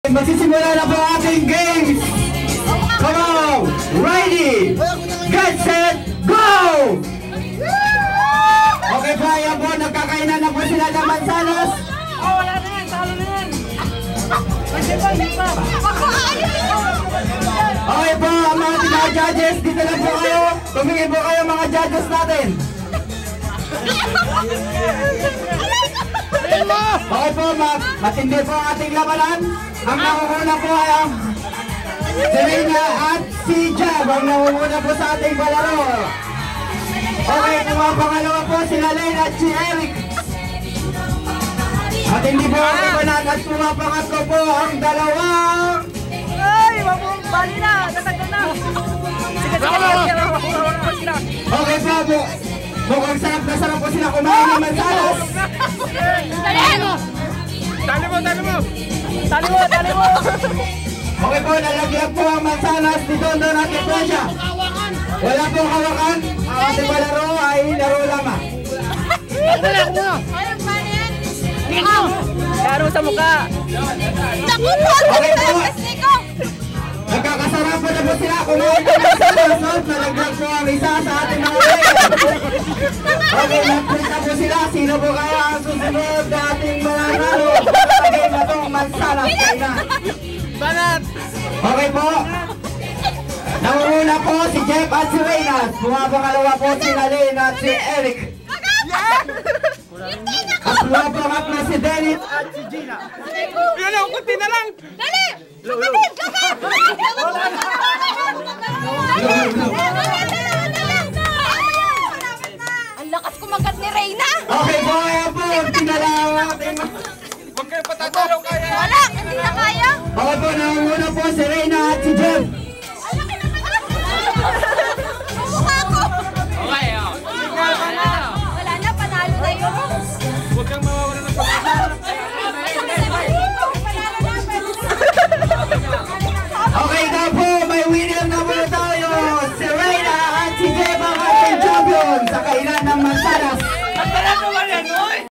Magsisimula na po ang ating games! Come on! Ready! Get set! Go! Okay po, ayan po, nagkakainan na po sila ng mansanas. Oh, wala na yan, talo na yan. Okay po, ang mga judges, dito na po kayo. Tumingin po kayo mga judges natin. Okay po, matindi po ang ating labanan. Ang nakukuna po ay ang Serena at si Jab ang nakukuna po sa ating palaro. Okay, mga pangalawa po sila Lane at si Eric. At hindi po ang ibanan at pumapangatlo po ang dalawang... Ay, bali na, natagdan na. Sige. Okay po, mukhang sarap na sarap po sila kumain ng mansanas. Tali mo. Okay po, nalagyan po ang mansanas dito doon natin po siya. Wala pong hawakan, ang ating palaro ay laro lamang. Laro sa mukha. Okay po, nagkakasarapan na po sila kumain ng mansanas. Nalagyan po ang isa sa ating mga players. Okay, nagpunta po sila. Sino po kaya ang susunod na ating mananalo? Okay na itong mansanas. Banat. Okay po. Nangunguna po si Jeff at si Reynas. Pumapangalawa po si Lane at si Eric. At pumapangat na si Dennis at si Gina. Yan o, kunti na lang. Dali! Kapatid! Kapatid!